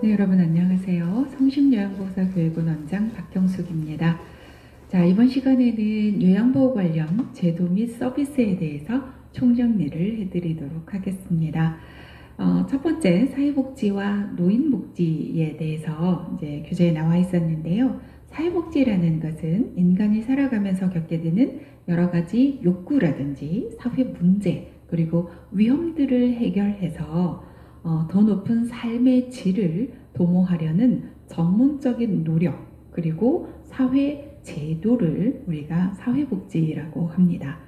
네, 여러분 안녕하세요. 성심요양보호사 교육원 원장 박형숙입니다. 자, 이번 시간에는 요양보호 관련 제도 및 서비스에 대해서 총정리를 해드리도록 하겠습니다. 첫 번째, 사회복지와 노인복지에 대해서 이제 교재에 나와 있었는데요. 사회복지라는 것은 인간이 살아가면서 겪게 되는 여러 가지 욕구라든지 사회 문제, 그리고 위험들을 해결해서 더 높은 삶의 질을 도모하려는 전문적인 노력, 그리고 사회 제도를 우리가 사회복지라고 합니다.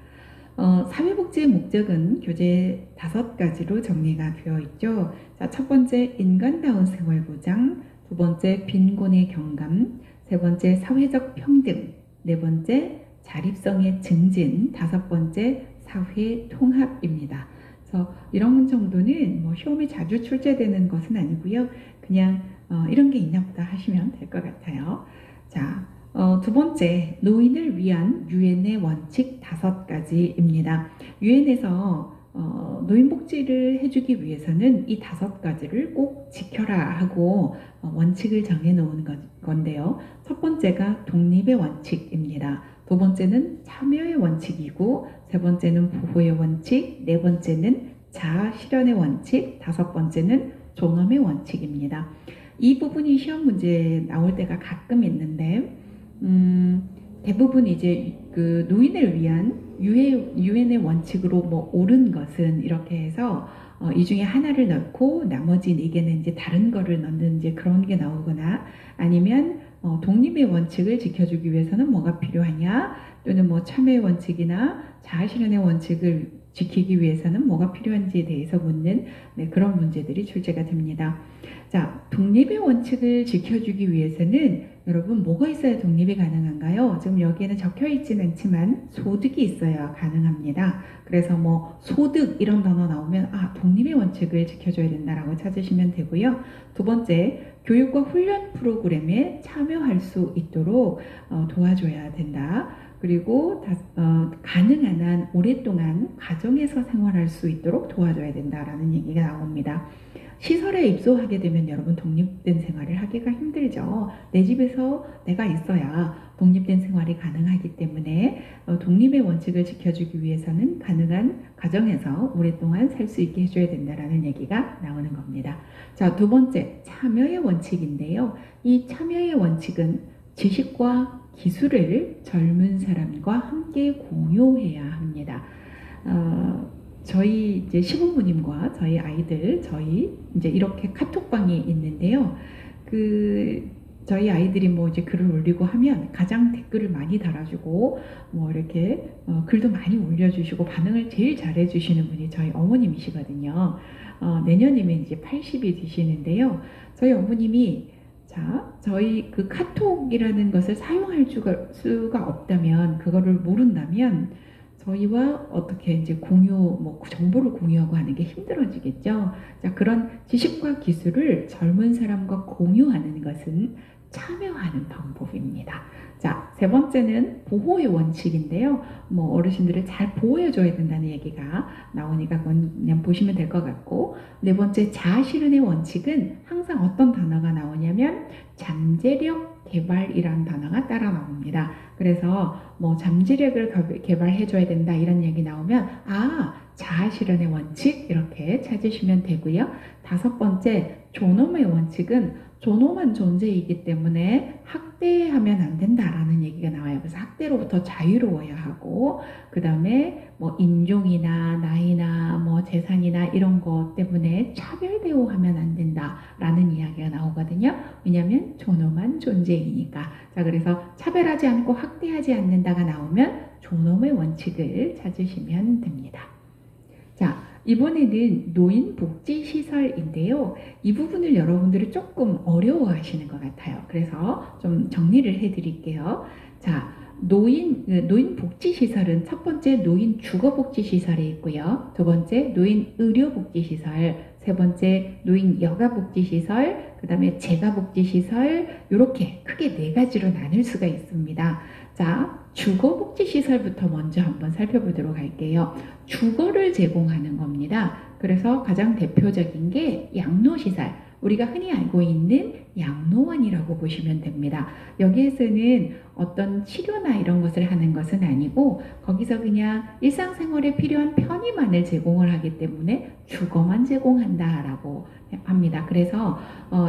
사회복지의 목적은 교재 5가지로 정리가 되어 있죠. 자, 첫 번째, 인간다운 생활보장, 두 번째, 빈곤의 경감, 세 번째, 사회적 평등, 네 번째, 자립성의 증진, 다섯 번째, 사회 통합입니다. 그래서 이런 정도는 뭐 시험에 자주 출제되는 것은 아니고요. 그냥 이런 게 있나 보다 하시면 될 것 같아요. 자, 두 번째, 노인을 위한 유엔의 원칙 5가지입니다. 유엔에서 노인복지를 해주기 위해서는 이 5가지를 꼭 지켜라 하고 원칙을 정해놓은 건데요. 첫 번째가 독립의 원칙입니다. 두 번째는 참여의 원칙이고, 세 번째는 보호의 원칙, 네 번째는 자아 실현의 원칙, 다섯 번째는 존엄의 원칙입니다. 이 부분이 시험 문제에 나올 때가 가끔 있는데, 대부분 이제 그 노인을 위한 유엔의 원칙으로 뭐 옳은 것은 이렇게 해서 이 중에 하나를 넣고 나머지 4개는 이제 다른 거를 넣는 이제 그런 게 나오거나, 아니면 독립의 원칙을 지켜주기 위해서는 뭐가 필요하냐, 또는 뭐 참여의 원칙이나 자아실현의 원칙을 지키기 위해서는 뭐가 필요한지에 대해서 묻는 그런 문제들이 출제가 됩니다. 자, 독립의 원칙을 지켜주기 위해서는 여러분 뭐가 있어야 독립이 가능한가요? 지금 여기에는 적혀 있지는 않지만 소득이 있어야 가능합니다. 그래서 뭐 소득 이런 단어 나오면 독립의 원칙을 지켜줘야 된다라고 찾으시면 되고요. 두 번째, 교육과 훈련 프로그램에 참여할 수 있도록 도와줘야 된다. 그리고 가능한 한 오랫동안 가정에서 생활할 수 있도록 도와줘야 된다라는 얘기가 나옵니다. 시설에 입소하게 되면 여러분 독립된 생활을 하기가 힘들죠. 내 집에서 내가 있어야 독립된 생활이 가능하기 때문에 독립의 원칙을 지켜주기 위해서는 가능한 가정에서 오랫동안 살 수 있게 해줘야 된다라는 얘기가 나오는 겁니다. 자, 두 번째, 참여의 원칙인데요. 이 참여의 원칙은 지식과 기술을 젊은 사람과 함께 공유해야 합니다. 저희 이제 시부모님과 저희 아이들, 저희 이제 이렇게 카톡방이 있는데요. 저희 아이들이 뭐 이제 글을 올리고 하면 가장 댓글을 많이 달아주고 뭐 이렇게 글도 많이 올려주시고 반응을 제일 잘해주시는 분이 저희 어머님이시거든요. 내년이면 이제 80이 되시는데요. 저희 어머님이 저희 그 카톡이라는 것을 사용할 수가 없다면, 그거를 모른다면 저희와 어떻게 이제 정보를 공유하고 하는 게 힘들어지겠죠. 자, 그런 지식과 기술을 젊은 사람과 공유하는 것은 참여하는 방법입니다. 자, 세 번째는 보호의 원칙인데요. 뭐 어르신들을 잘 보호해줘야 된다는 얘기가 나오니까 그냥 보시면 될 것 같고, 네 번째, 자아실현의 원칙은 항상 어떤 단어가 나오냐면 잠재력 개발이라는 단어가 따라 나옵니다. 그래서 뭐 잠재력을 개발해줘야 된다 이런 얘기 나오면 자아실현의 원칙 이렇게 찾으시면 되고요. 다섯 번째, 존엄의 원칙은 존엄한 존재이기 때문에 학대하면 안 된다라는 얘기가 나와요. 그래서 학대로부터 자유로워야 하고, 그 다음에 뭐 인종이나 나이나 뭐 재산이나 이런 것 때문에 차별 대우하면 안 된다라는 이야기가 나오거든요. 왜냐하면 존엄한 존재이니까. 자, 그래서 차별하지 않고 학대하지 않는다가 나오면 존엄의 원칙을 찾으시면 됩니다. 자, 이번에는 노인복지시설인데요. 이 부분을 여러분들이 조금 어려워하시는 것 같아요. 그래서 좀 정리를 해드릴게요. 자, 노인복지시설은 첫 번째 노인 주거복지시설에 있고요. 두 번째 노인 의료복지시설, 세 번째 노인 여가복지시설, 그 다음에 재가복지시설, 이렇게 크게 4가지로 나눌 수가 있습니다. 자, 주거복지시설부터 먼저 한번 살펴보도록 할게요. 주거를 제공하는 겁니다. 그래서 가장 대표적인 게 양로시설, 우리가 흔히 알고 있는 양로원이라고 보시면 됩니다. 여기에서는 어떤 치료나 이런 것을 하는 것은 아니고 거기서 그냥 일상생활에 필요한 편의만을 제공을 하기 때문에 주거만 제공한다라고 합니다. 그래서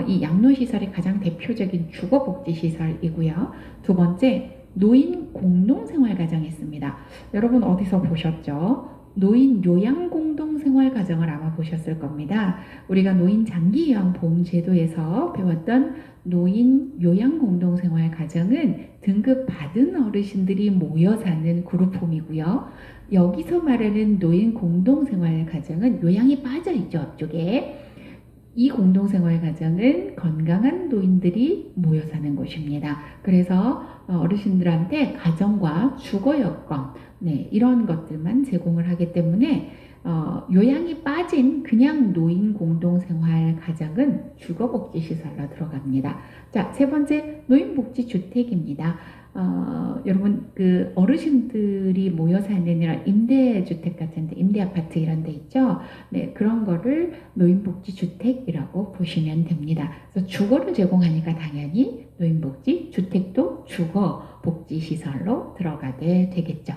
이 양로시설이 가장 대표적인 주거복지시설이고요. 두 번째, 노인 공동생활가정이 있습니다. 여러분 어디서 보셨죠? 노인 요양공동생활가정을 아마 보셨을 겁니다. 우리가 노인 장기요양보험제도에서 배웠던 노인 요양공동생활가정은 등급 받은 어르신들이 모여 사는 그룹홈이고요. 여기서 말하는 노인 공동생활가정은 요양이 빠져있죠, 쪽에. 이 공동생활가정은 건강한 노인들이 모여 사는 곳입니다. 그래서 어르신들한테 가정과 주거여건 이런 것들만 제공을 하기 때문에 요양이 빠진 그냥 노인 공동생활가정은 주거복지시설로 들어갑니다. 자, 세 번째, 노인복지주택입니다. 여러분 그 어르신들이 모여 사는 이런 임대주택 같은 데, 임대아파트 이런 데 있죠. 네, 그런 거를 노인복지주택이라고 보시면 됩니다. 그래서 주거를 제공하니까 당연히 노인복지주택도 주거복지시설로 들어가게 되겠죠.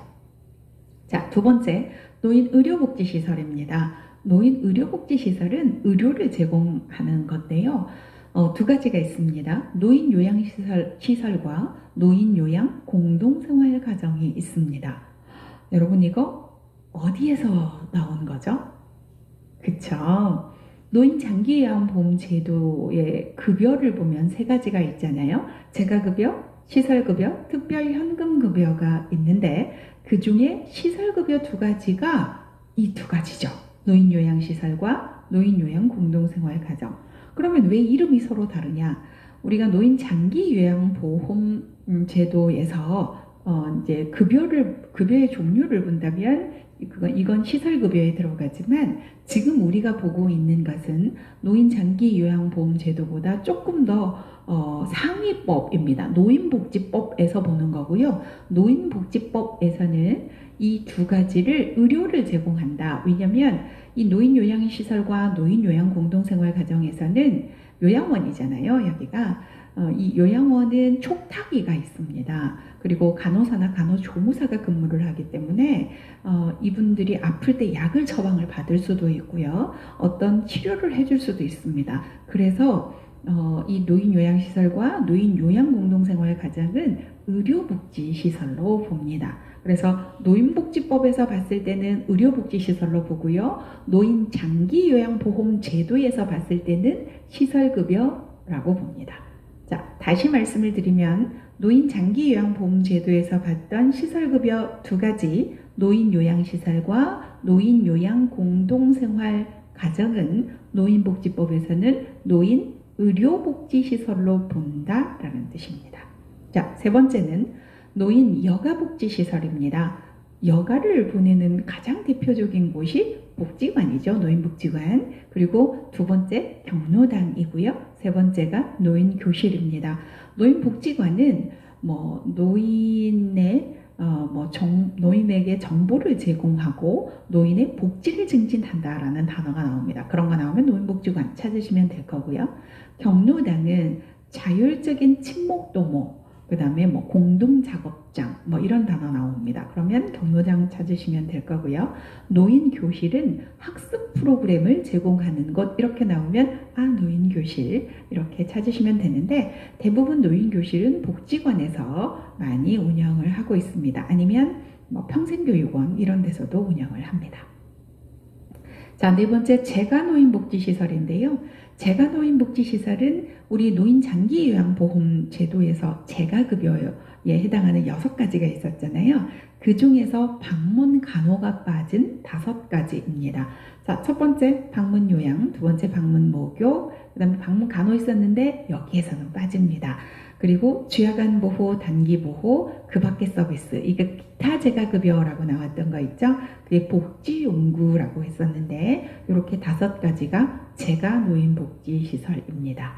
자, 두 번째, 노인의료복지시설입니다. 노인의료복지시설은 의료를 제공하는 건데요. 두 가지가 있습니다. 노인요양시설과 노인요양 공동생활가정이 있습니다. 여러분 이거 어디에서 나온 거죠? 그쵸? 노인장기요양보험제도의 급여를 보면 세 가지가 있잖아요. 재가급여, 시설급여, 특별현금급여가 있는데 그 중에 시설급여 두 가지가 이 두 가지죠. 노인요양시설과 노인요양 공동생활가정. 그러면 왜 이름이 서로 다르냐? 우리가 노인 장기 요양보험 제도에서 이제 급여의 종류를 본다면 이건 시설급여에 들어가지만 지금 우리가 보고 있는 것은 노인 장기 요양보험 제도보다 조금 더 상위법입니다. 노인복지법에서 보는 거고요. 노인복지법에서는 이 두 가지를 의료를 제공한다. 왜냐하면 이 노인요양시설과 노인요양공동생활가정에서는 요양원이잖아요. 여기가 이 요양원은 촉탁위가 있습니다. 그리고 간호사나 간호조무사가 근무를 하기 때문에 이분들이 아플 때 약을 처방을 받을 수도 있고요. 어떤 치료를 해줄 수도 있습니다. 그래서 이 노인요양시설과 노인요양공동생활가정은 의료복지시설로 봅니다. 그래서 노인복지법에서 봤을 때는 의료복지시설로 보고요. 노인장기요양보험제도에서 봤을 때는 시설급여라고 봅니다. 자, 다시 말씀을 드리면 노인장기요양보험제도에서 봤던 시설급여 두 가지, 노인요양시설과 노인요양공동생활가정은 노인복지법에서는 노인의료복지시설로 본다라는 뜻입니다. 자, 세 번째는 노인 여가복지시설입니다. 여가를 보내는 가장 대표적인 곳이 복지관이죠. 노인복지관. 그리고 두 번째 경로당이고요. 세 번째가 노인교실입니다. 노인복지관은 노인에게 정보를 제공하고 노인의 복지를 증진한다라는 단어가 나옵니다. 그런 거 나오면 노인복지관 찾으시면 될 거고요. 경로당은 자율적인 친목도모, 그 다음에 공동작업장 이런 단어 나옵니다. 그러면 경로당 찾으시면 될 거고요. 노인교실은 학습 프로그램을 제공하는 것, 이렇게 나오면 노인교실 이렇게 찾으시면 되는데 대부분 노인교실은 복지관에서 많이 운영을 하고 있습니다. 아니면 평생교육원 이런 데서도 운영을 합니다. 자, 네 번째 재가노인복지시설인데요. 재가노인복지시설은 우리 노인장기요양보험 제도에서 재가급여에 해당하는 6가지가 있었잖아요. 그 중에서 방문간호가 빠진 5가지입니다. 자, 첫 번째 방문요양, 두 번째 방문목욕, 그 다음에 방문간호 있었는데 여기에서는 빠집니다. 그리고 취약안보호, 단기보호, 그 밖의 서비스, 이게 기타 재가급여라고 나왔던 거 있죠? 그게 복지용구라고 했었는데 이렇게 5가지가 재가노인복지시설입니다.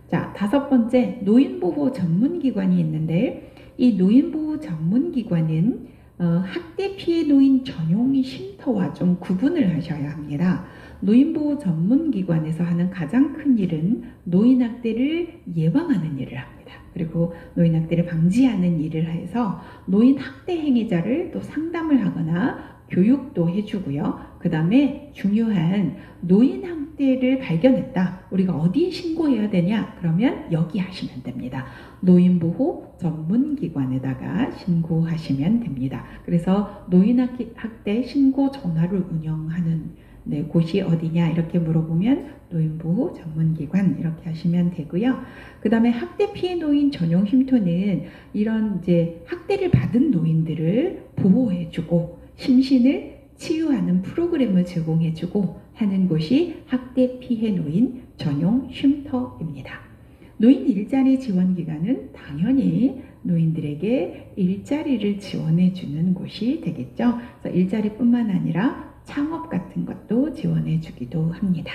자, 5번째 노인보호 전문기관이 있는데 이 노인보호 전문기관은 학대 피해 노인 전용 쉼터와 좀 구분을 하셔야 합니다. 노인보호 전문기관에서 하는 가장 큰 일은 노인학대를 예방하는 일을 합니다. 그리고 노인학대를 방지하는 일을 해서 노인학대 행위자를 또 상담을 하거나 교육도 해주고요. 그 다음에 중요한 노인학대를 발견했다. 우리가 어디에 신고해야 되냐? 그러면 여기 하시면 됩니다. 노인보호 전문기관에다가 신고하시면 됩니다. 그래서 노인학대 신고 전화를 운영하는 곳이 어디냐 이렇게 물어보면 노인보호 전문기관 이렇게 하시면 되고요. 그 다음에 학대 피해 노인 전용 쉼터는 이런 이제 학대를 받은 노인들을 보호해주고 심신을 치유하는 프로그램을 제공해주고 하는 곳이 학대 피해 노인 전용 쉼터입니다. 노인 일자리 지원 기관은 당연히 노인들에게 일자리를 지원해주는 곳이 되겠죠. 그래서 일자리뿐만 아니라 창업 같은 것도 지원해주기도 합니다.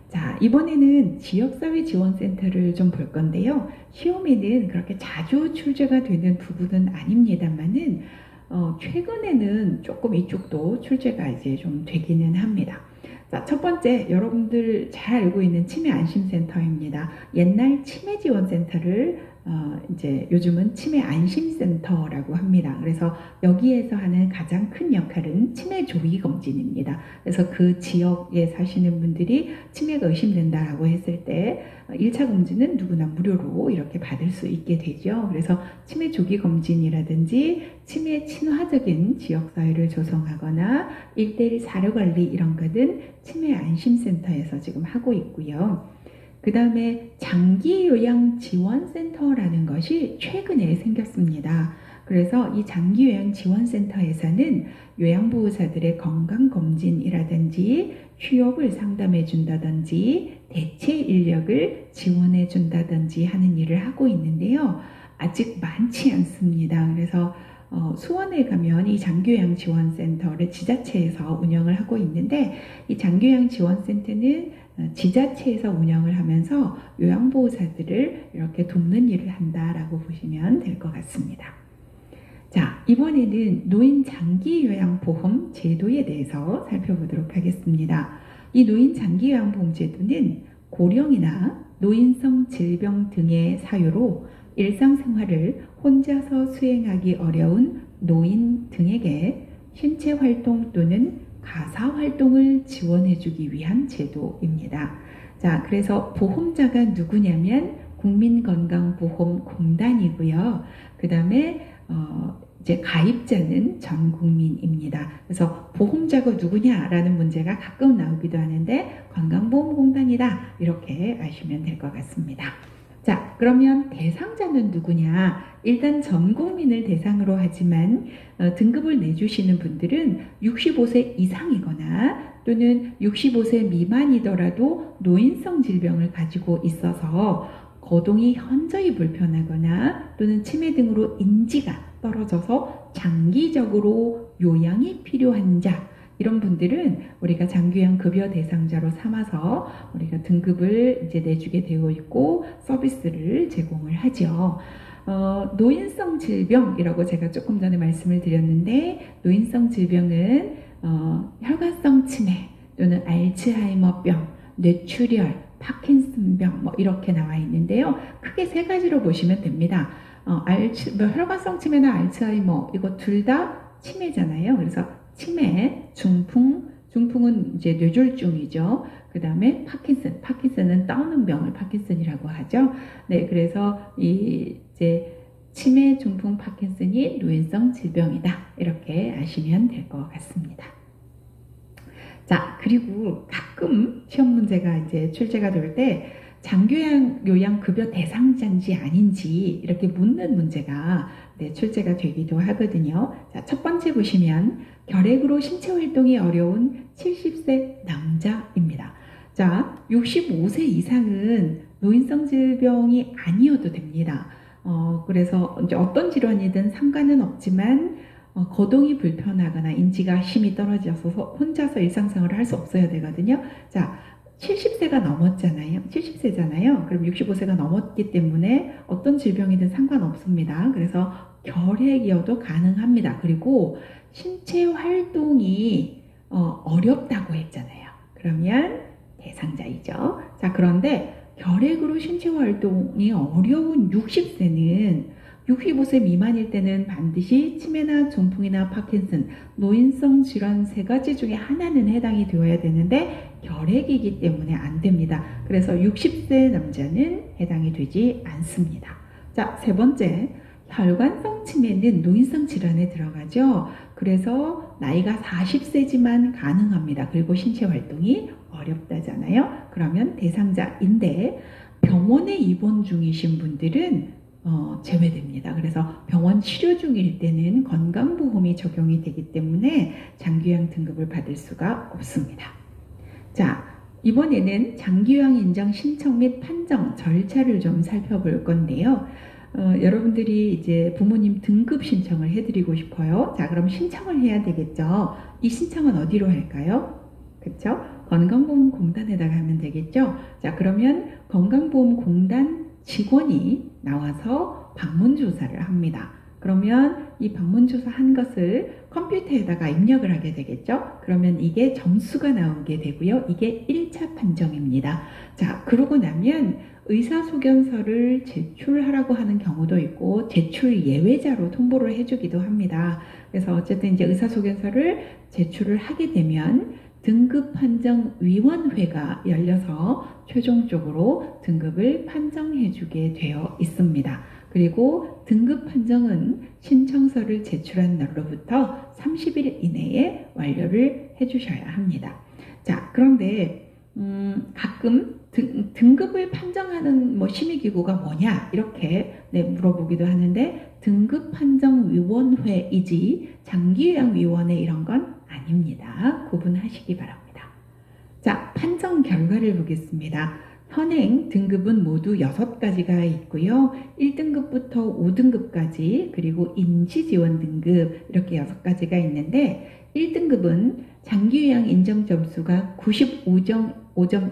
자, 이번에는 지역사회지원센터를 좀 볼 건데요. 시험에는 그렇게 자주 출제가 되는 부분은 아닙니다만은 최근에는 조금 이쪽도 출제가 이제 좀 되기는 합니다. 자, 첫 번째 여러분들 잘 알고 있는 치매안심센터입니다. 옛날 치매지원센터를 이제 요즘은 치매안심센터라고 합니다. 그래서 여기에서 하는 가장 큰 역할은 치매 조기 검진입니다. 그래서 그 지역에 사시는 분들이 치매가 의심된다라고 했을 때 1차 검진은 누구나 무료로 이렇게 받을 수 있게 되죠. 그래서 치매 조기 검진이라든지 치매 친화적인 지역사회를 조성하거나 1:1 사료관리 이런 것은 치매안심센터에서 지금 하고 있고요. 그 다음에 장기요양지원센터라는 것이 최근에 생겼습니다. 그래서 이 장기요양지원센터에서는 요양보호사들의 건강검진이라든지 취업을 상담해 준다든지 대체 인력을 지원해 준다든지 하는 일을 하고 있는데요. 아직 많지 않습니다. 그래서 수원에 가면 이 장기요양지원센터를 지자체에서 운영을 하고 있는데 이 장기요양지원센터는 지자체에서 운영을 하면서 요양보호사들을 이렇게 돕는 일을 한다라고 보시면 될 것 같습니다. 자, 이번에는 노인 장기요양보험 제도에 대해서 살펴보도록 하겠습니다. 이 노인 장기요양보험 제도는 고령이나 노인성 질병 등의 사유로 일상생활을 혼자서 수행하기 어려운 노인 등에게 신체 활동 또는 가사 활동을 지원해주기 위한 제도입니다. 자, 그래서 보험자가 누구냐면 국민건강보험공단이고요. 그 다음에 이제 가입자는 전 국민입니다. 그래서 보험자가 누구냐라는 문제가 가끔 나오기도 하는데 건강보험공단이다 이렇게 아시면 될 것 같습니다. 자, 그러면 대상자는 누구냐? 일단 전 국민을 대상으로 하지만 등급을 내주시는 분들은 65세 이상이거나 또는 65세 미만이더라도 노인성 질병을 가지고 있어서 거동이 현저히 불편하거나 또는 치매 등으로 인지가 떨어져서 장기적으로 요양이 필요한 자, 이런 분들은 우리가 장기요양 급여 대상자로 삼아서 우리가 등급을 이제 내주게 되어 있고 서비스를 제공을 하죠. 노인성 질병이라고 제가 조금 전에 말씀을 드렸는데 노인성 질병은 혈관성 치매 또는 알츠하이머병, 뇌출혈, 파킨슨병 뭐 이렇게 나와 있는데요. 크게 세 가지로 보시면 됩니다. 혈관성 치매나 알츠하이머 이거 둘 다 치매잖아요. 그래서 치매, 중풍은 이제 뇌졸중이죠. 그 다음에 파킨슨은 떠오는 병을 파킨슨이라고 하죠. 네, 그래서 이제 치매, 중풍, 파킨슨이 노인성 질병이다 이렇게 아시면 될 것 같습니다. 자, 그리고 가끔 시험 문제가 이제 출제가 될 때 장기요양 급여 대상자인지 아닌지 이렇게 묻는 문제가 출제가 되기도 하거든요. 자, 첫 번째 보시면 결핵으로 신체 활동이 어려운 70세 남자입니다. 자, 65세 이상은 노인성 질병이 아니어도 됩니다. 그래서 이제 어떤 질환이든 상관은 없지만 거동이 불편하거나 인지가 심히 떨어져서 혼자서 일상생활을 할 수 없어야 되거든요. 자, 70세가 넘었잖아요. 70세잖아요. 그럼 65세가 넘었기 때문에 어떤 질병이든 상관없습니다. 그래서 결핵이어도 가능합니다. 그리고 신체 활동이 어렵다고 했잖아요. 그러면 대상자이죠. 자, 그런데 결핵으로 신체 활동이 어려운 60세는 65세 미만일 때는 반드시 치매나 중풍이나 파킨슨, 노인성 질환 3가지 중에 하나는 해당이 되어야 되는데 결핵이기 때문에 안 됩니다. 그래서 60세 남자는 해당이 되지 않습니다. 자, 3번째, 혈관성 치매는 노인성 질환에 들어가죠. 그래서 나이가 40세지만 가능합니다. 그리고 신체 활동이 어렵다잖아요. 그러면 대상자인데 병원에 입원 중이신 분들은 제외됩니다. 그래서 병원 치료 중일 때는 건강보험이 적용이 되기 때문에 장기요양 등급을 받을 수가 없습니다. 자, 이번에는 장기요양 인정 신청 및 판정 절차를 좀 살펴볼 건데요. 여러분들이 이제 부모님 등급 신청을 해드리고 싶어요. 자, 그럼 신청을 해야 되겠죠. 이 신청은 어디로 할까요? 그쵸? 건강보험공단에다가 하면 되겠죠. 자, 그러면 건강보험공단 직원이 나와서 방문조사를 합니다. 그러면 이 방문조사 한 것을 컴퓨터에다가 입력을 하게 되겠죠. 그러면 이게 점수가 나오게 되고요. 이게 1차 판정입니다. 자, 그러고 나면 의사소견서를 제출하라고 하는 경우도 있고 제출 예외자로 통보를 해주기도 합니다. 그래서 어쨌든 이제 의사소견서를 제출을 하게 되면 등급판정위원회가 열려서 최종적으로 등급을 판정해주게 되어 있습니다. 그리고 등급판정은 신청서를 제출한 날로부터 30일 이내에 완료를 해주셔야 합니다. 자, 그런데 가끔 등급을 판정하는 심의기구가 뭐냐 이렇게 물어보기도 하는데 등급판정위원회이지 장기요양위원회 이런 건 아닙니다. 구분하시기 바랍니다. 자, 판정 결과를 보겠습니다. 현행 등급은 모두 6가지가 있고요. 1등급부터 5등급까지 그리고 인지지원 등급 이렇게 6가지가 있는데 1등급은 장기요양 인정 점수가 95점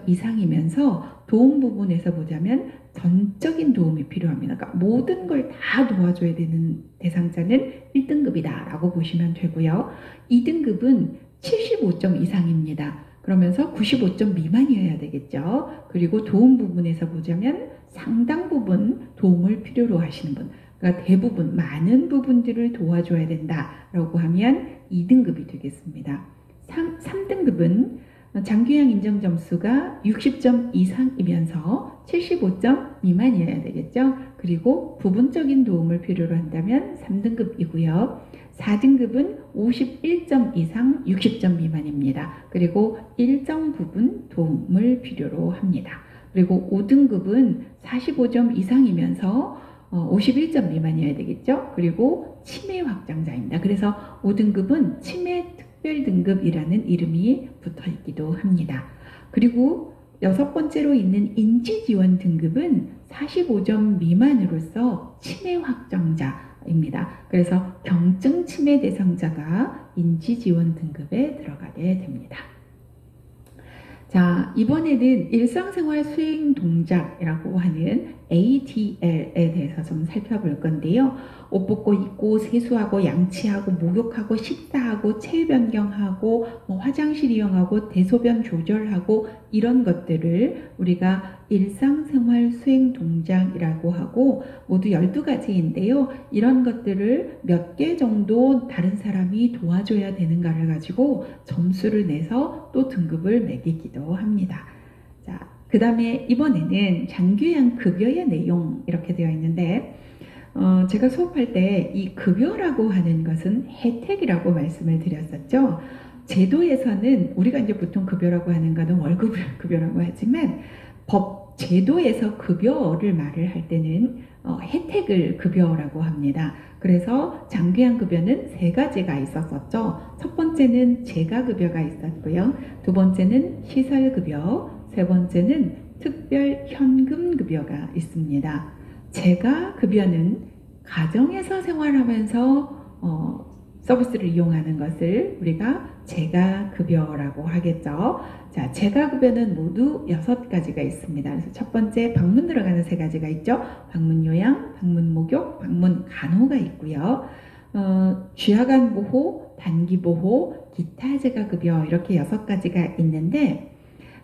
이상이면서 도움 부분에서 보자면 전적인 도움이 필요합니다. 그러니까 모든 걸 다 도와줘야 되는 대상자는 1등급이다 라고 보시면 되고요. 2등급은 75점 이상입니다. 그러면서 95점 미만이어야 되겠죠. 그리고 도움 부분에서 보자면 상당 부분 도움을 필요로 하시는 분, 그러니까 대부분 많은 부분들을 도와줘야 된다라고 하면 2등급이 되겠습니다. 3등급은 장기요양 인정 점수가 60점 이상이면서 75점 미만이어야 되겠죠. 그리고 부분적인 도움을 필요로 한다면 3등급이고요. 4등급은 51점 이상 60점 미만입니다. 그리고 일정 부분 도움을 필요로 합니다. 그리고 5등급은 45점 이상이면서 51점 미만이어야 되겠죠. 그리고 치매 확장자입니다. 그래서 5등급은 치매 특별등급이라는 이름이 붙어 있기도 합니다. 그리고 6번째로 있는 인지지원 등급은 45점 미만으로서 치매 확정자입니다. 그래서 경증 치매 대상자가 인지지원 등급에 들어가게 됩니다. 자, 이번에는 일상생활 수행 동작이라고 하는 ADL에 대해서 좀 살펴볼 건데요. 옷 벗고 입고 세수하고 양치하고 목욕하고 식사하고 체위 변경하고 화장실 이용하고 대소변 조절하고 이런 것들을 우리가 일상생활 수행 동작이라고 하고 모두 12가지인데요. 이런 것들을 몇 개 정도 다른 사람이 도와줘야 되는가를 가지고 점수를 내서 또 등급을 매기기도 합니다. 자, 그 다음에 이번에는 장기요양 급여의 내용 이렇게 되어 있는데 제가 수업할 때 이 급여라고 하는 것은 혜택이라고 말씀을 드렸었죠. 제도에서는 우리가 이제 보통 급여라고 하는 것은 월급 급여라고 하지만 법 제도에서 급여를 말을 할 때는 혜택을 급여라고 합니다. 그래서 장기요양 급여는 3가지가 있었었죠. 첫 번째는 재가급여가 있었고요. 두 번째는 시설급여, 세 번째는 특별 현금급여가 있습니다. 재가급여는 가정에서 생활하면서 서비스를 이용하는 것을 우리가 재가급여라고 하겠죠. 자, 재가급여는 모두 6가지가 있습니다. 그래서 첫 번째 방문 들어가는 3가지가 있죠. 방문 요양, 방문 목욕, 방문 간호가 있고요. 취약한 보호, 단기 보호, 기타 재가급여 이렇게 6가지가 있는데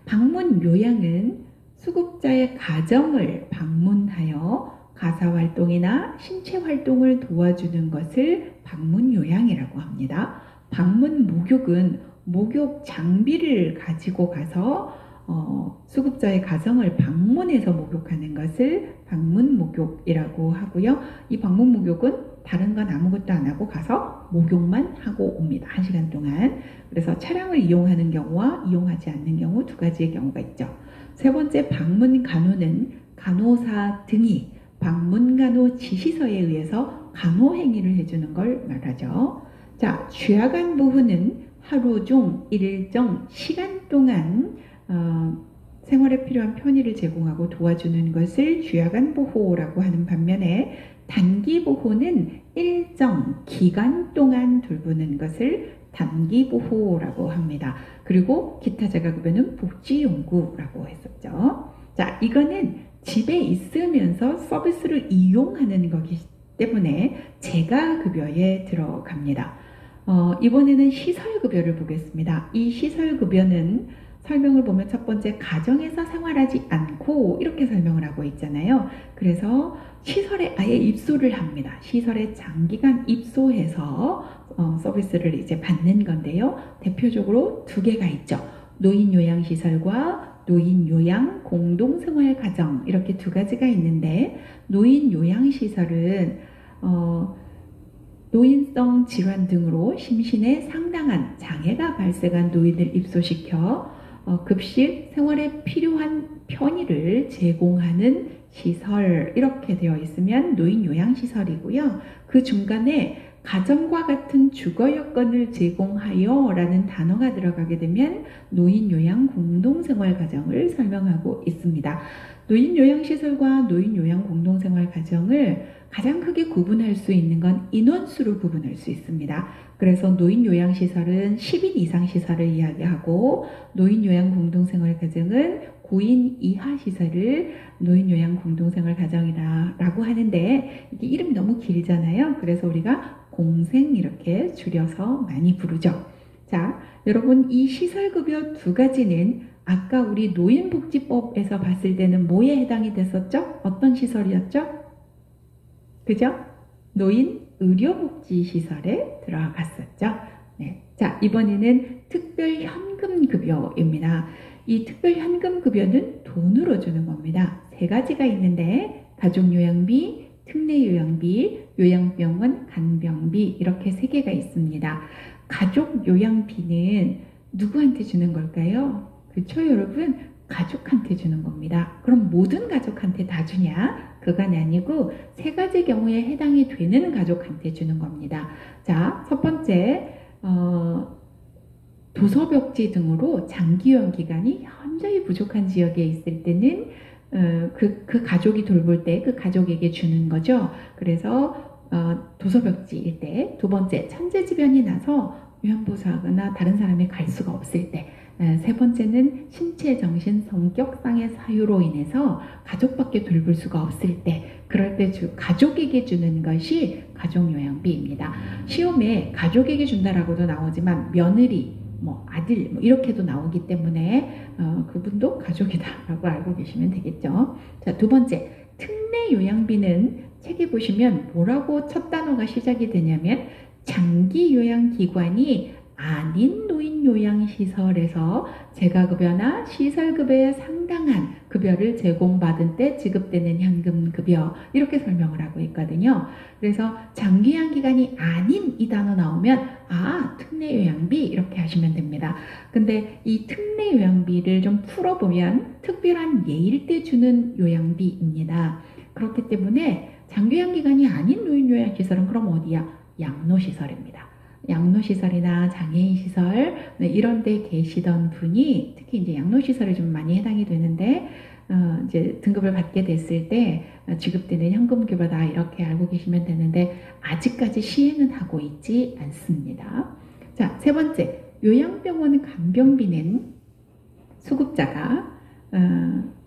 방문 요양은 수급자의 가정을 방문하여 가사활동이나 신체활동을 도와주는 것을 방문 요양이라고 합니다. 방문 목욕은 목욕 장비를 가지고 가서 수급자의 가정을 방문해서 목욕하는 것을 방문 목욕이라고 하고요. 이 방문 목욕은 다른 건 아무것도 안 하고 가서 목욕만 하고 옵니다. 1시간 동안. 그래서 차량을 이용하는 경우와 이용하지 않는 경우 2가지의 경우가 있죠. 세 번째 방문 간호는 간호사 등이 방문 간호 지시서에 의해서 간호 행위를 해주는 걸 말하죠. 자, 취약한 보호는 하루 중 일정 시간 동안 생활에 필요한 편의를 제공하고 도와주는 것을 취약한 보호라고 하는 반면에 단기 보호는 일정 기간 동안 돌보는 것을 단기 보호라고 합니다. 그리고 기타 재가급여는 복지용구라고 했었죠. 자, 이거는 집에 있으면서 서비스를 이용하는 거기 때문에 재가급여에 들어갑니다. 이번에는 시설급여를 보겠습니다. 이 시설급여는 설명을 보면 첫 번째 가정에서 생활하지 않고 이렇게 설명을 하고 있잖아요. 그래서 시설에 아예 입소를 합니다. 시설에 장기간 입소해서 서비스를 이제 받는 건데요. 대표적으로 2개가 있죠. 노인요양시설과 노인요양 공동생활가정 이렇게 2가지가 있는데 노인요양시설은 노인성 질환 등으로 심신에 상당한 장애가 발생한 노인을 입소시켜 급식, 생활에 필요한 편의를 제공하는 시설 이렇게 되어 있으면 노인요양시설이고요. 그 중간에 가정과 같은 주거 여건을 제공하여 라는 단어가 들어가게 되면 노인요양 공동생활가정을 설명하고 있습니다. 노인요양시설과 노인요양 공동생활가정을 가장 크게 구분할 수 있는 건 인원수로 구분할 수 있습니다. 그래서 노인요양시설은 10인 이상 시설을 이야기하고 노인요양 공동생활가정은 9인 이하 시설을 노인요양 공동생활가정이라고 하는데 이게 이름이 너무 길잖아요. 그래서 우리가 공생 이렇게 줄여서 많이 부르죠. 자, 여러분 이 시설급여 2가지는 아까 우리 노인복지법에서 봤을 때는 뭐에 해당이 됐었죠? 어떤 시설이었죠? 그죠? 노인 의료복지시설에 들어갔었죠. 네. 자, 이번에는 특별현금급여입니다. 이 특별현금급여는 돈으로 주는 겁니다. 3가지가 있는데 가족요양비, 특례요양비, 요양병원 간병비 이렇게 3개가 있습니다. 가족요양비는 누구한테 주는 걸까요? 그렇죠, 여러분? 가족한테 주는 겁니다. 그럼 모든 가족한테 다 주냐? 그건 아니고 3가지 경우에 해당이 되는 가족한테 주는 겁니다. 자, 첫 번째 도서벽지 등으로 장기요양 기간이 현저히 부족한 지역에 있을 때는 그 가족이 돌볼 때 그 가족에게 주는 거죠. 그래서 도서벽지일 때, 2번째 천재지변이 나서 요양보호사나 다른 사람이 갈 수가 없을 때, 3번째는 신체, 정신, 성격상의 사유로 인해서 가족밖에 돌볼 수가 없을 때, 그럴 때 가족에게 주는 것이 가족요양비입니다. 시험에 가족에게 준다라고도 나오지만 며느리, 아들 이렇게도 나오기 때문에 그분도 가족이다라고 알고 계시면 되겠죠. 자, 2번째 특례요양비는 책에 보시면 뭐라고 첫 단어가 시작이 되냐면 장기요양기관이 아닌 노인요양시설에서 재가급여나 시설급여에 상당한 급여를 제공받은 때 지급되는 현금급여 이렇게 설명을 하고 있거든요. 그래서 장기요양기관이 아닌 이 단어 나오면 특례요양비 이렇게 하시면 됩니다. 근데 이 특례요양비를 좀 풀어보면 특별한 예일 때 주는 요양비입니다. 그렇기 때문에 장기요양기관이 아닌 노인요양시설은 그럼 어디야? 양로시설입니다. 양로시설이나 장애인시설 이런 데 계시던 분이 특히 이제 양로시설에 좀 많이 해당이 되는데 이제 등급을 받게 됐을 때 지급되는 현금급여다 이렇게 알고 계시면 되는데 아직까지 시행은 하고 있지 않습니다. 자, 세 번째, 요양병원 간병비는 수급자가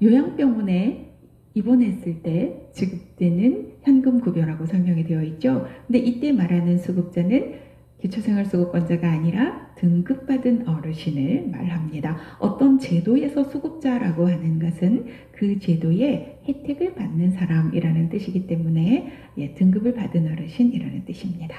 요양병원에 입원했을 때 지급되는 현금급여라고 설명이 되어 있죠. 근데 이때 말하는 수급자는 기초생활수급권자가 아니라 등급받은 어르신을 말합니다. 어떤 제도에서 수급자라고 하는 것은 그 제도의 혜택을 받는 사람이라는 뜻이기 때문에 등급을 받은 어르신이라는 뜻입니다.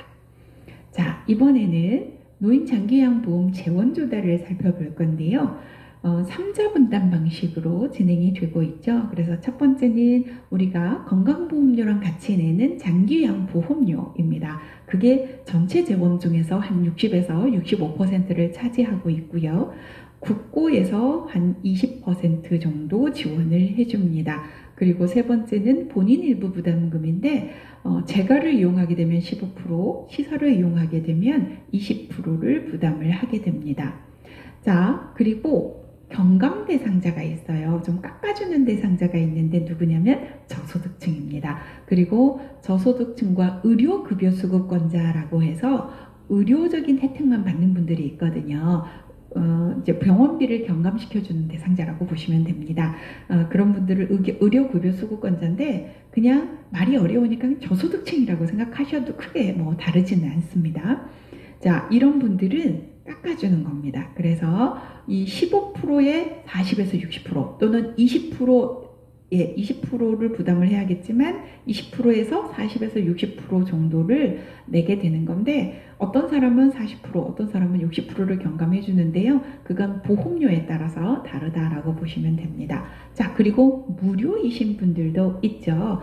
자, 이번에는 노인장기요양보험 재원조달을 살펴볼 건데요. 3자 분담 방식으로 진행이 되고 있죠. 그래서 첫 번째는 우리가 건강보험료랑 같이 내는 장기요양보험료입니다. 그게 전체 재원 중에서 한 60에서 65%를 차지하고 있고요. 국고에서 한 20% 정도 지원을 해줍니다. 그리고 세 번째는 본인 일부 부담금인데 재가를 이용하게 되면 15%, 시설을 이용하게 되면 20%를 부담을 하게 됩니다. 자, 그리고 경감 대상자가 있어요. 좀 깎아주는 대상자가 있는데 누구냐면 저소득층입니다. 그리고 저소득층과 의료급여수급권자라고 해서 의료적인 혜택만 받는 분들이 있거든요. 이제 병원비를 경감시켜주는 대상자라고 보시면 됩니다. 그런 분들을 의료급여수급권자인데 그냥 말이 어려우니까 저소득층이라고 생각하셔도 크게 뭐 다르지는 않습니다. 자, 이런 분들은 깎아주는 겁니다. 그래서 이 15%에 40에서 60% 또는 20%를 부담을 해야겠지만 20%에서 40에서 60% 정도를 내게 되는 건데 어떤 사람은 40%, 어떤 사람은 60%를 경감해 주는데요. 그건 보험료에 따라서 다르다라고 보시면 됩니다. 자, 그리고 무료이신 분들도 있죠.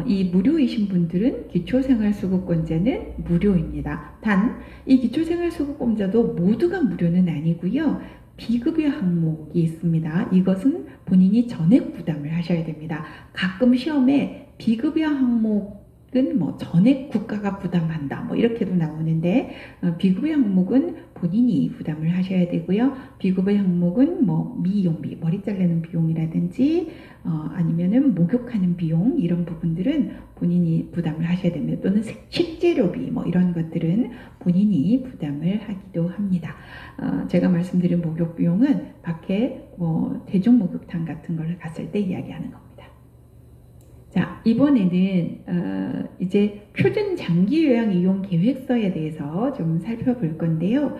이 무료이신 분들은 기초생활수급권자는 무료입니다. 단, 이 기초생활수급권자도 모두가 무료는 아니고요. 비급여 항목이 있습니다. 이것은 본인이 전액 부담을 하셔야 됩니다. 가끔 시험에 비급여 항목은 뭐 전액 국가가 부담한다 뭐 이렇게도 나오는데 비급여 항목은 본인이 부담을 하셔야 되고요. 비급여 항목은 뭐 미용비, 머리 자르는 비용이라든지 아니면은 목욕하는 비용 이런 부분들은 본인이 부담을 하셔야 됩니다. 또는 식재료비 뭐 이런 것들은 본인이 부담을 하기도 합니다. 제가 말씀드린 목욕 비용은 밖에 대중 목욕탕 같은 걸 갔을 때 이야기하는 겁니다. 자, 이번에는 이제 표준 장기 요양 이용 계획서에 대해서 좀 살펴볼 건데요.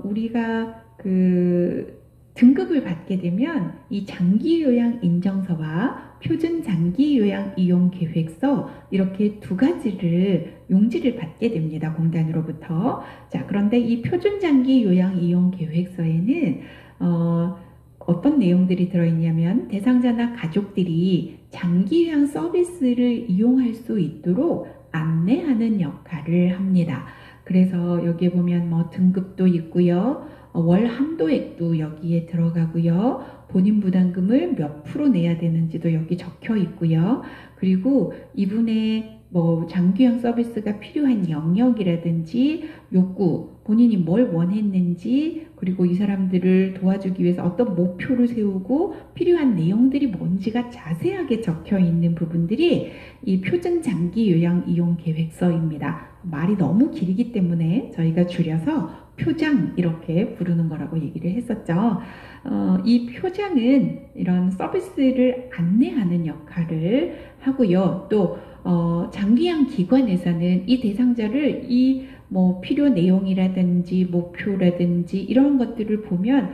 우리가 그 등급을 받게 되면 이 장기 요양 인정서와 표준 장기 요양 이용 계획서 이렇게 두 가지를 용지를 받게 됩니다. 공단으로부터. 자, 그런데 이 표준 장기 요양 이용 계획서에는 어떤 내용들이 들어있냐면 대상자나 가족들이 장기 요양 서비스를 이용할 수 있도록 안내하는 역할을 합니다. 그래서 여기에 보면 뭐 등급도 있고요. 월 한도액도 여기에 들어가고요. 본인 부담금을 몇 프로 내야 되는지도 여기 적혀 있고요. 그리고 이분의 뭐 장기요양 서비스가 필요한 영역이라든지 욕구, 본인이 뭘 원했는지, 그리고 이 사람들을 도와주기 위해서 어떤 목표를 세우고 필요한 내용들이 뭔지가 자세하게 적혀 있는 부분들이 이 표준 장기 요양 이용 계획서입니다. 말이 너무 길기 때문에 저희가 줄여서 표장 이렇게 부르는 거라고 얘기를 했었죠. 이 표장은 이런 서비스를 안내하는 역할을 하고요. 또 장기요양 기관에서는 이 대상자를 이 뭐 필요 내용이라든지 목표라든지 이런 것들을 보면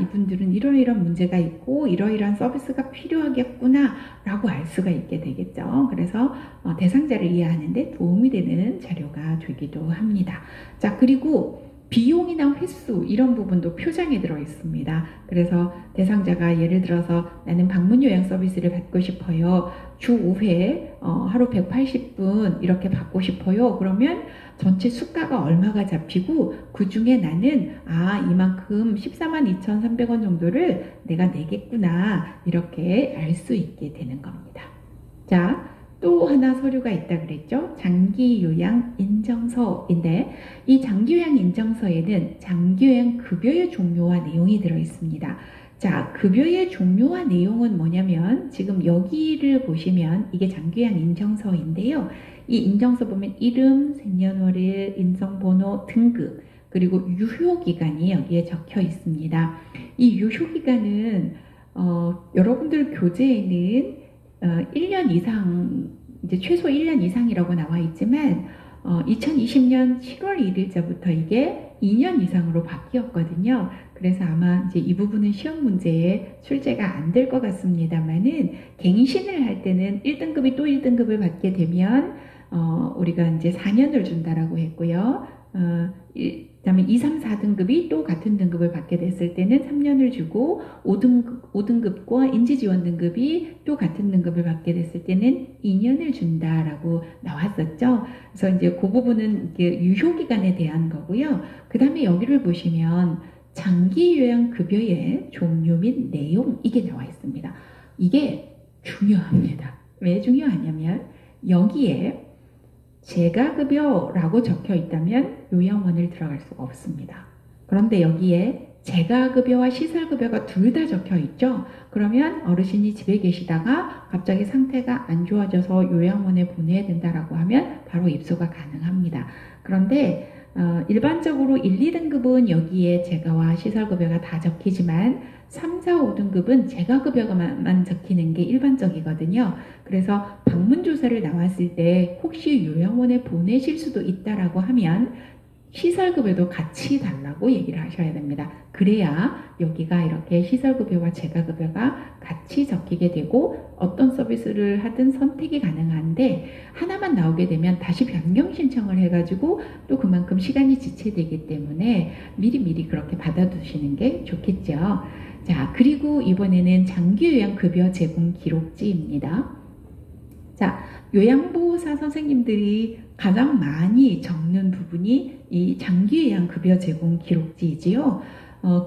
이분들은 이러이러한 문제가 있고 이러이러한 서비스가 필요하겠구나 라고 알 수가 있게 되겠죠. 그래서 대상자를 이해하는데 도움이 되는 자료가 되기도 합니다. 자, 그리고 비용이나 횟수 이런 부분도 표장에 들어 있습니다. 그래서 대상자가 예를 들어서 나는 방문 요양 서비스를 받고 싶어요. 주 5회 하루 180분 이렇게 받고 싶어요. 그러면 전체 수가가 얼마가 잡히고 그 중에 나는 이만큼 142,300원 정도를 내가 내겠구나 이렇게 알 수 있게 되는 겁니다. 자, 또 하나 서류가 있다 그랬죠. 장기요양 인정서인데 이 장기요양 인정서에는 장기요양 급여의 종류와 내용이 들어 있습니다. 자, 급여의 종류와 내용은 뭐냐면 지금 여기를 보시면 이게 장기요양 인정서인데요. 이 인정서 보면 이름, 생년월일, 인성번호, 등급, 그리고 유효기간이 여기에 적혀 있습니다. 이 유효기간은 여러분들 교재에는 1년 이상, 이제 최소 1년 이상이라고 나와 있지만 2020년 7월 1일자부터 이게 2년 이상으로 바뀌었거든요. 그래서 아마 이제 이 부분은 시험 문제에 출제가 안 될 것 같습니다만은 갱신을 할 때는 1등급이 또 1등급을 받게 되면 우리가 이제 4년을 준다라고 했고요. 그다음에 2, 3, 4등급이 또 같은 등급을 받게 됐을 때는 3년을 주고 5등급과 인지지원 등급이 또 같은 등급을 받게 됐을 때는 2년을 준다라고 나왔었죠. 그래서 이제 그 부분은 이게 유효기간에 대한 거고요. 그 다음에 여기를 보시면 장기요양급여의 종류 및 내용 이게 나와 있습니다. 이게 중요합니다. 왜 중요하냐면 여기에 재가급여라고 적혀 있다면 요양원을 들어갈 수가 없습니다. 그런데 여기에 재가급여와 시설급여가 둘 다 적혀 있죠. 그러면 어르신이 집에 계시다가 갑자기 상태가 안 좋아져서 요양원에 보내야 된다라고 하면 바로 입소가 가능합니다. 그런데 일반적으로 1, 2등급은 여기에 재가와 시설급여가 다 적히지만 3, 4, 5등급은 재가급여만 적히는 게 일반적이거든요. 그래서 방문조사를 나왔을 때 혹시 요양원에 보내실 수도 있다라고 하면 시설급여도 같이 달라고 얘기를 하셔야 됩니다. 그래야 여기가 이렇게 시설급여와 재가급여가 같이 적히게 되고 어떤 서비스를 하든 선택이 가능한데 하나만 나오게 되면 다시 변경 신청을 해가지고 또 그만큼 시간이 지체되기 때문에 미리미리 그렇게 받아두시는 게 좋겠죠. 자, 그리고 이번에는 장기요양급여 제공 기록지입니다. 자, 요양보호사 선생님들이 가장 많이 적는 부분이 이 장기요양급여 제공 기록지이지요.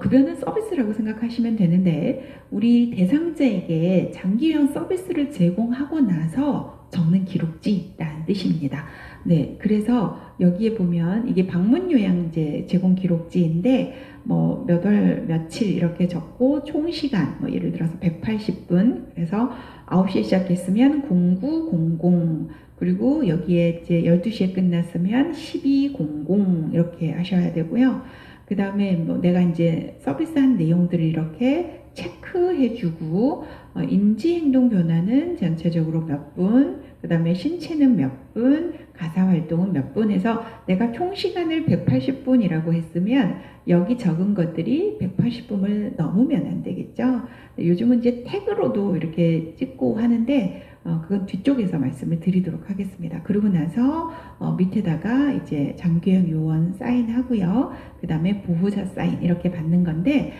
급여는 서비스라고 생각하시면 되는데 우리 대상자에게 장기요양 서비스를 제공하고 나서 적는 기록지라는 뜻입니다. 네, 그래서 여기에 보면 이게 방문요양제 제공 기록지인데 뭐 몇 월 며칠 이렇게 적고 총 시간 뭐 예를 들어서 180분 그래서 9시에 시작했으면 0900 그리고 여기에 이제 12시에 끝났으면 1200 이렇게 하셔야 되고요. 그 다음에 뭐 내가 이제 서비스한 내용들을 이렇게 체크해주고 인지행동 변화는 전체적으로 몇 분, 그 다음에 신체는 몇 분, 가사활동은 몇 분 해서 내가 총 시간을 180분이라고 했으면 여기 적은 것들이 180분을 넘으면 안 되겠죠. 요즘은 이제 태그로도 이렇게 찍고 하는데 그건 뒤쪽에서 말씀을 드리도록 하겠습니다. 그러고 나서 밑에다가 이제 장기요양 요원 사인하고요. 그 다음에 보호자 사인 이렇게 받는 건데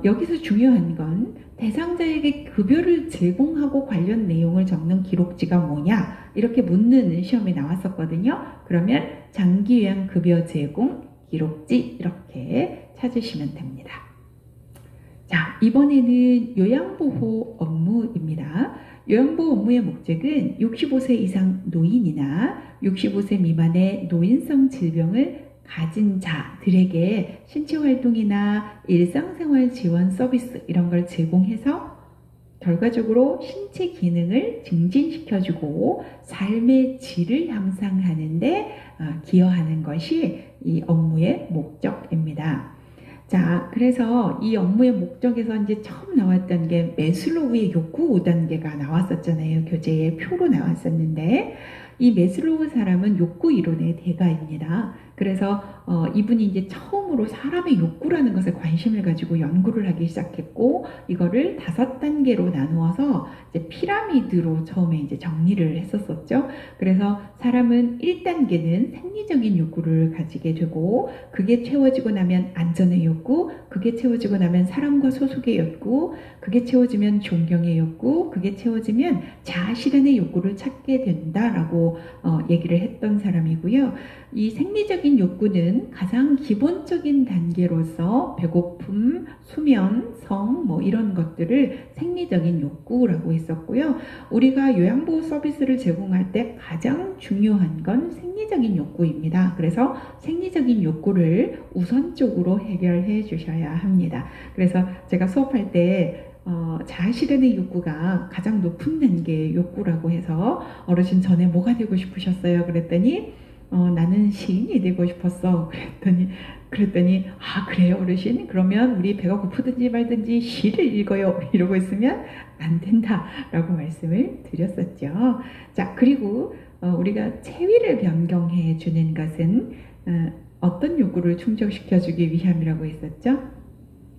여기서 중요한 건 대상자에게 급여를 제공하고 관련 내용을 적는 기록지가 뭐냐 이렇게 묻는 시험에 나왔었거든요. 그러면 장기요양 급여 제공 기록지 이렇게 찾으시면 됩니다. 자, 이번에는 요양보호 업무입니다. 요양보호 업무의 목적은 65세 이상 노인이나 65세 미만의 노인성 질병을 가진 자들에게 신체활동이나 일상생활 지원 서비스 이런 걸 제공해서 결과적으로 신체 기능을 증진시켜주고 삶의 질을 향상하는 데 기여하는 것이 이 업무의 목적입니다. 자, 그래서 이 업무의 목적에서 이제 처음 나왔던 게 매슬로우의 욕구 5단계가 나왔었잖아요. 교재에 표로 나왔었는데 이 매슬로우 사람은 욕구 이론의 대가입니다. 그래서 이분이 이제 처음으로 사람의 욕구라는 것에 관심을 가지고 연구를 하기 시작했고 이거를 5단계로 나누어서 이제 피라미드로 처음에 이제 정리를 했었었죠. 그래서 사람은 1단계는 생리적인 욕구를 가지게 되고 그게 채워지고 나면 안전의 욕구, 그게 채워지고 나면 사람과 소속의 욕구, 그게 채워지면 존경의 욕구, 그게 채워지면 자아 실현의 욕구를 찾게 된다라고 얘기를 했던 사람이고요. 이 생리적인 생리적인 욕구는 가장 기본적인 단계로서 배고픔, 수면, 성, 뭐 이런 것들을 생리적인 욕구라고 했었고요. 우리가 요양보호 서비스를 제공할 때 가장 중요한 건 생리적인 욕구입니다. 그래서 생리적인 욕구를 우선적으로 해결해 주셔야 합니다. 그래서 제가 수업할 때 자아 실현의 욕구가 가장 높은 단계의 욕구라고 해서 어르신 전에 뭐가 되고 싶으셨어요? 그랬더니 나는 시인이 되고 싶었어. 그랬더니 아 그래요 어르신? 그러면 우리 배가 고프든지 말든지 시를 읽어요. 이러고 있으면 안 된다라고 말씀을 드렸었죠. 자, 그리고 우리가 체위를 변경해 주는 것은 어떤 욕구를 충족시켜 주기 위함이라고 했었죠?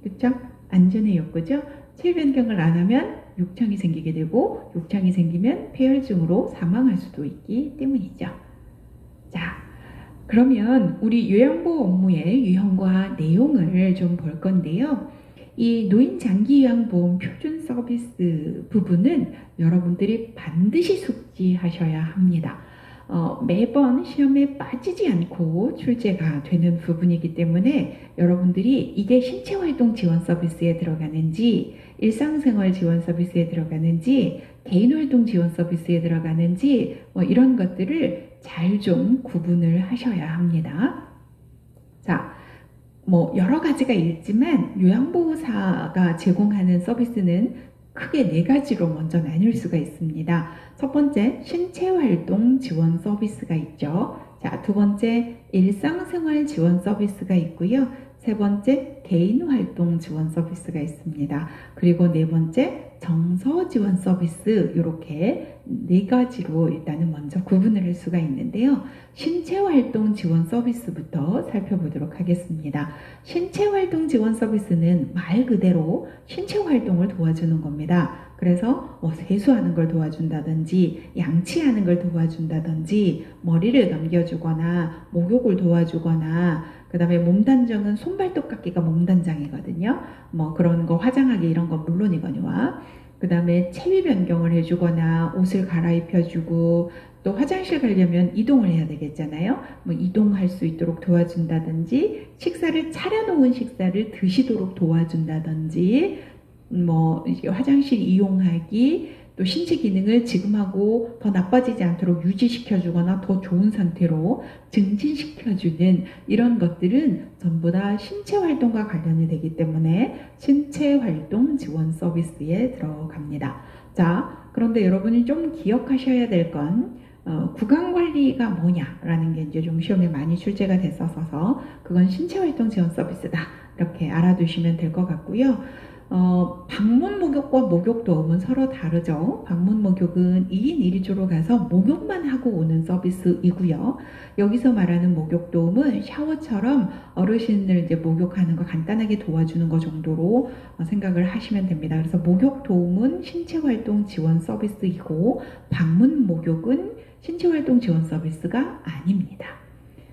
그렇죠? 안전의 욕구죠. 체위 변경을 안 하면 욕창이 생기게 되고 욕창이 생기면 폐혈증으로 사망할 수도 있기 때문이죠. 자, 그러면 우리 요양보호 업무의 유형과 내용을 좀 볼 건데요. 이 노인장기요양보험 표준 서비스 부분은 여러분들이 반드시 숙지하셔야 합니다. 매번 시험에 빠지지 않고 출제가 되는 부분이기 때문에 여러분들이 이게 신체활동 지원 서비스에 들어가는지, 일상생활 지원 서비스에 들어가는지, 개인활동 지원 서비스에 들어가는지 뭐 이런 것들을 잘 좀 구분을 하셔야 합니다. 자, 뭐 여러 가지가 있지만 요양보호사가 제공하는 서비스는 크게 4가지로 먼저 나눌 수가 있습니다. 첫 번째, 신체활동 지원 서비스가 있죠. 자, 두 번째, 일상생활 지원 서비스가 있고요. 세 번째, 개인활동 지원 서비스가 있습니다. 그리고 네 번째, 정서 지원 서비스, 이렇게 4가지로 일단은 먼저 구분을 할 수가 있는데요. 신체활동 지원 서비스부터 살펴보도록 하겠습니다. 신체활동 지원 서비스는 말 그대로 신체활동을 도와주는 겁니다. 그래서 세수하는 걸 도와준다든지 양치하는 걸 도와준다든지 머리를 감겨주거나 목욕을 도와주거나 그 다음에 몸단정은 손발톱 깎기가 몸단장이거든요. 뭐 그런 거 화장하기 이런 건 물론이거니와 그 다음에 체위 변경을 해주거나 옷을 갈아입혀주고 또 화장실 가려면 이동을 해야 되겠잖아요. 뭐 이동할 수 있도록 도와준다든지 식사를 차려놓은 식사를 드시도록 도와준다든지 뭐 화장실 이용하기 또 신체 기능을 지금하고 더 나빠지지 않도록 유지시켜주거나 더 좋은 상태로 증진시켜주는 이런 것들은 전부 다 신체활동과 관련이 되기 때문에 신체활동 지원 서비스에 들어갑니다. 자, 그런데 여러분이 좀 기억하셔야 될 건 구강관리가 뭐냐라는 게 이제 좀 시험에 많이 출제가 됐어서 그건 신체활동 지원 서비스다 이렇게 알아두시면 될 것 같고요. 방문 목욕과 목욕 도움은 서로 다르죠. 방문 목욕은 2인 1조로 가서 목욕만 하고 오는 서비스이고요. 여기서 말하는 목욕 도움은 샤워처럼 어르신을 이제 목욕하는 거 간단하게 도와주는 거 정도로 생각을 하시면 됩니다. 그래서 목욕 도움은 신체활동 지원 서비스이고 방문 목욕은 신체활동 지원 서비스가 아닙니다.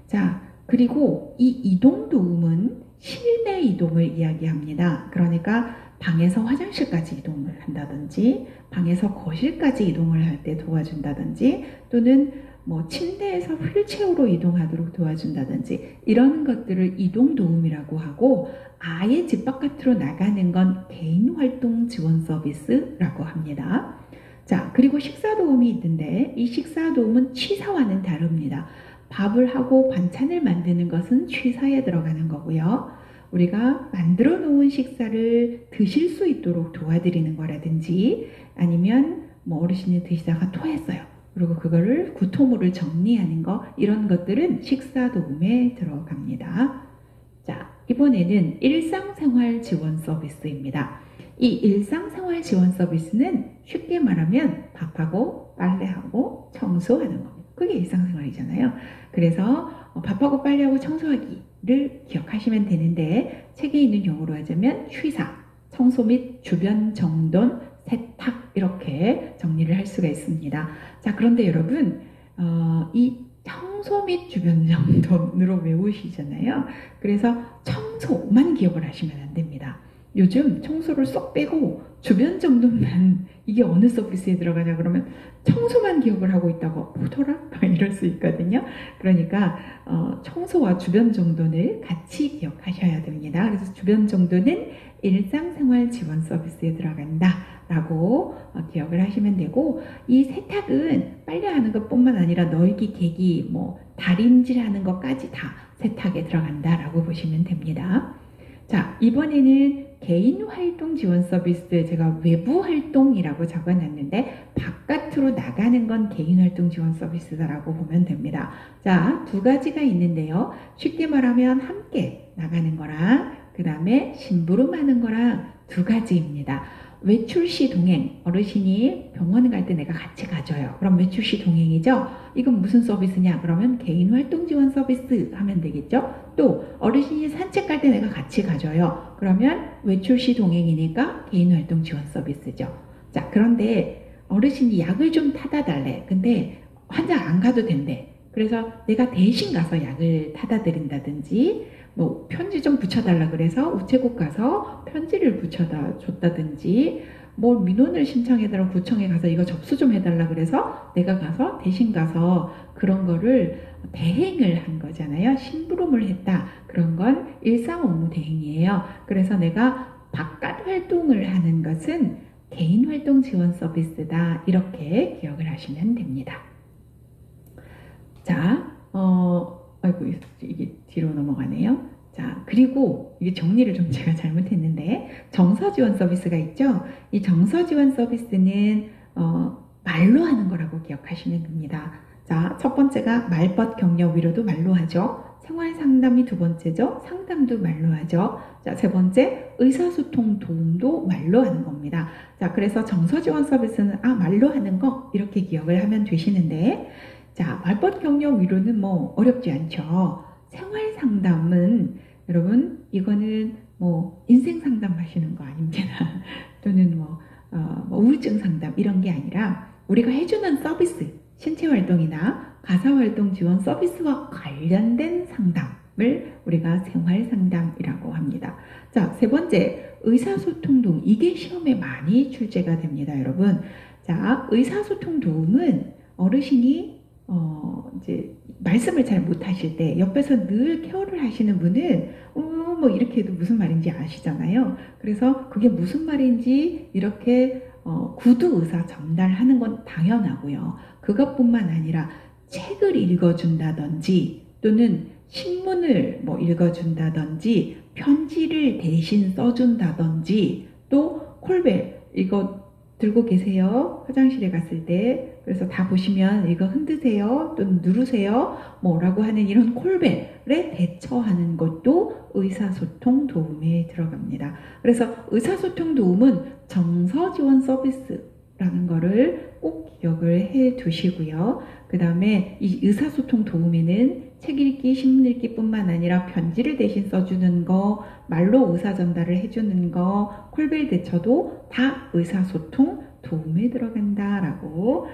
자, 그리고 이 이동 도움은 실내 이동을 이야기합니다. 그러니까 방에서 화장실까지 이동을 한다든지 방에서 거실까지 이동을 할 때 도와준다든지 또는 뭐 침대에서 휠체어로 이동하도록 도와준다든지 이런 것들을 이동 도움이라고 하고 아예 집 바깥으로 나가는 건 개인활동 지원 서비스라고 합니다. 자, 그리고 식사 도움이 있는데 이 식사 도움은 취사와는 다릅니다. 밥을 하고 반찬을 만드는 것은 취사에 들어가는 거고요. 우리가 만들어 놓은 식사를 드실 수 있도록 도와드리는 거라든지 아니면 뭐 어르신이 드시다가 토했어요. 그리고 그거를 구토물을 정리하는 거 이런 것들은 식사 도움에 들어갑니다. 자, 이번에는 일상생활 지원 서비스입니다. 이 일상생활 지원 서비스는 쉽게 말하면 밥하고 빨래하고 청소하는 겁니다. 그게 일상생활이잖아요. 그래서 밥하고 빨래하고 청소하기를 기억하시면 되는데 책에 있는 용어로 하자면 취사, 청소 및 주변 정돈, 세탁 이렇게 정리를 할 수가 있습니다. 자, 그런데 여러분 이 청소 및 주변 정돈으로 외우시잖아요. 그래서 청소만 기억을 하시면 안 됩니다. 요즘 청소를 쏙 빼고 주변 정돈만 이게 어느 서비스에 들어가냐 그러면 청소만 기억을 하고 있다고 뭐더라? 이럴 수 있거든요. 그러니까 청소와 주변 정돈을 같이 기억하셔야 됩니다. 그래서 주변 정돈은 일상생활 지원 서비스에 들어간다 라고 기억을 하시면 되고, 이 세탁은 빨래하는 것뿐만 아니라 널기, 개기, 뭐 다림질하는 것까지 다 세탁에 들어간다 라고 보시면 됩니다. 자, 이번에는 개인활동 지원 서비스, 제가 외부 활동이라고 적어놨는데 바깥으로 나가는 건 개인활동 지원 서비스다라고 보면 됩니다. 자, 두 가지가 있는데요. 쉽게 말하면 함께 나가는 거랑 그 다음에 심부름하는 거랑 두 가지입니다. 외출 시 동행, 어르신이 병원 갈 때 내가 같이 가줘요. 그럼 외출 시 동행이죠? 이건 무슨 서비스냐? 그러면 개인활동 지원 서비스 하면 되겠죠? 또 어르신이 산책 갈 때 내가 같이 가줘요. 그러면 외출 시 동행이니까 개인활동 지원 서비스죠. 자, 그런데 어르신이 약을 좀 타다 달래. 근데 환자 안 가도 된대. 그래서 내가 대신 가서 약을 타다 드린다든지, 뭐 편지 좀 붙여달라 그래서 우체국 가서 편지를 붙여다 줬다든지, 뭐 민원을 신청해달라 구청에 가서 이거 접수 좀 해달라 그래서 내가 가서 대신 가서 그런 거를 대행을 한 거잖아요. 심부름을 했다. 그런 건 일상 업무 대행이에요. 그래서 내가 바깥 활동을 하는 것은 개인활동 지원 서비스다. 이렇게 기억을 하시면 됩니다. 자, 아이고, 이게 뒤로 넘어가네요. 자, 그리고 이게 정리를 좀 제가 잘못했는데, 정서 지원 서비스가 있죠? 이 정서 지원 서비스는, 말로 하는 거라고 기억하시면 됩니다. 자, 첫 번째가 말벗 격려 위로도 말로 하죠. 생활 상담이 두 번째죠. 상담도 말로 하죠. 자, 세 번째, 의사소통 도움도 말로 하는 겁니다. 자, 그래서 정서 지원 서비스는, 말로 하는 거, 이렇게 기억을 하면 되시는데, 자, 말벗 격려 위로는 뭐 어렵지 않죠. 생활 상담은 여러분 이거는 뭐 인생 상담 하시는 거 아닙니다. 또는 뭐 우울증 상담 이런 게 아니라 우리가 해주는 서비스, 신체 활동이나 가사 활동 지원 서비스와 관련된 상담을 우리가 생활 상담이라고 합니다. 자, 세 번째, 의사소통 도움. 이게 시험에 많이 출제가 됩니다, 여러분. 자, 의사소통 도움은 어르신이 이제 말씀을 잘 못하실 때 옆에서 늘 케어를 하시는 분은 뭐 이렇게 해도 무슨 말인지 아시잖아요. 그래서 그게 무슨 말인지 이렇게 구두 의사 전달하는 건 당연하고요. 그것뿐만 아니라 책을 읽어준다든지 또는 신문을 뭐 읽어준다든지 편지를 대신 써준다든지, 또 콜벨 이거 들고 계세요. 화장실에 갔을 때. 그래서 다 보시면 이거 흔드세요. 또 누르세요. 뭐라고 하는 이런 콜벨에 대처하는 것도 의사소통 도움에 들어갑니다. 그래서 의사소통 도움은 정서 지원 서비스라는 거를 꼭 기억을 해 두시고요. 그 다음에 이 의사소통 도움에는 책 읽기, 신문 읽기뿐만 아니라 편지를 대신 써주는 거, 말로 의사 전달을 해주는 거, 콜벨 대처도 다 의사소통 도움에 들어간다라고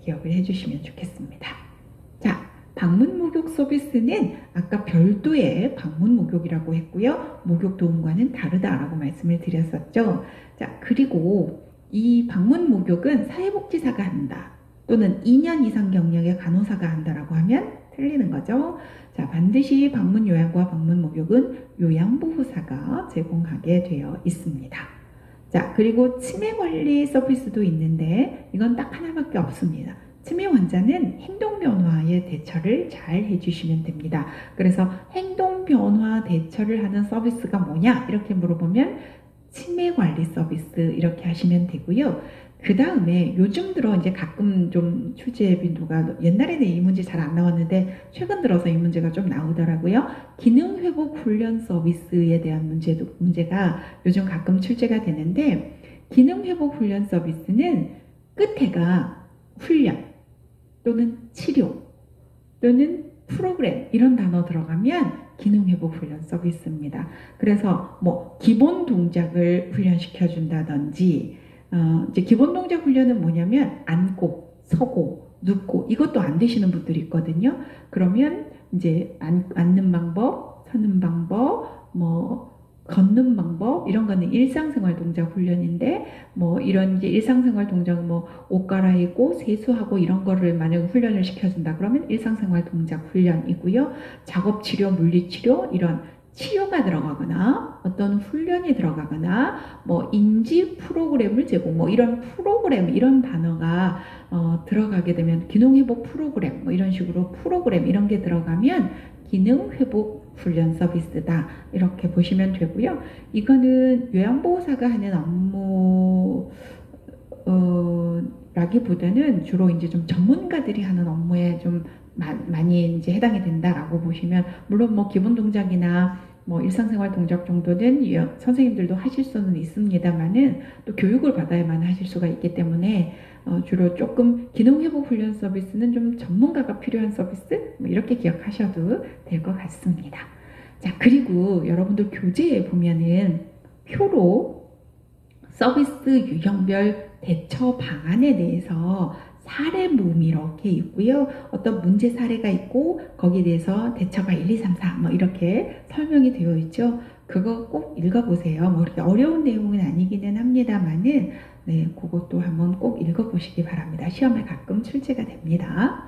기억을 해주시면 좋겠습니다. 자, 방문 목욕 서비스는 아까 별도의 방문 목욕이라고 했고요. 목욕 도움과는 다르다라고 말씀을 드렸었죠. 자, 그리고 이 방문 목욕은 사회복지사가 한다. 또는 2년 이상 경력의 간호사가 한다라고 하면 틀리는 거죠. 자, 반드시 방문 요양과 방문 목욕은 요양보호사가 제공하게 되어 있습니다. 자, 그리고 치매 관리 서비스도 있는데 이건 딱 하나밖에 없습니다. 치매 환자는 행동 변화의 대처를 잘 해주시면 됩니다. 그래서 행동 변화 대처를 하는 서비스가 뭐냐 이렇게 물어보면 치매 관리 서비스 이렇게 하시면 되고요. 그 다음에 요즘 들어 이제 가끔 좀 출제 빈도가, 옛날에는 이 문제 잘 안 나왔는데 최근 들어서 이 문제가 좀 나오더라고요. 기능 회복 훈련 서비스에 대한 문제가 요즘 가끔 출제가 되는데, 기능 회복 훈련 서비스는 끝에가 훈련 또는 치료 또는 프로그램 이런 단어 들어가면 기능 회복 훈련 서비스입니다. 그래서 뭐 기본 동작을 훈련시켜 준다든지, 이제 기본 동작 훈련은 뭐냐면 앉고 서고 눕고 이것도 안 되시는 분들이 있거든요. 그러면 이제 앉는 방법, 서는 방법, 뭐 걷는 방법 이런 거는 일상생활 동작 훈련인데 뭐 이런 이제 일상생활 동작은 뭐 옷 갈아입고 세수하고 이런 거를 만약 훈련을 시켜준다 그러면 일상생활 동작 훈련이고요. 작업 치료, 물리 치료 이런 치료가 들어가거나 어떤 훈련이 들어가거나 뭐 인지 프로그램을 제공 뭐 이런 프로그램 이런 단어가 들어가게 되면 기능회복 프로그램 뭐 이런 식으로 프로그램 이런 게 들어가면 기능회복 훈련 서비스다 이렇게 보시면 되고요. 이거는 요양보호사가 하는 업무 라기보다는 주로 이제 좀 전문가들이 하는 업무에 좀 많이 이제 해당이 된다라고 보시면 물론 뭐 기본 동작이나 뭐 일상생활 동작 정도는 선생님들도 하실 수는 있습니다만은 또 교육을 받아야만 하실 수가 있기 때문에 주로 조금 기능회복 훈련 서비스는 좀 전문가가 필요한 서비스 뭐 이렇게 기억하셔도 될 것 같습니다. 자 그리고 여러분들 교재에 보면은 표로 서비스 유형별 대처 방안에 대해서 사례 모음이 이렇게 있고요. 어떤 문제 사례가 있고 거기에 대해서 대처가 1, 2, 3, 4 뭐 이렇게 설명이 되어 있죠. 그거 꼭 읽어보세요. 뭐 이렇게 어려운 내용은 아니기는 합니다만은 네, 그것도 한번 꼭 읽어보시기 바랍니다. 시험에 가끔 출제가 됩니다.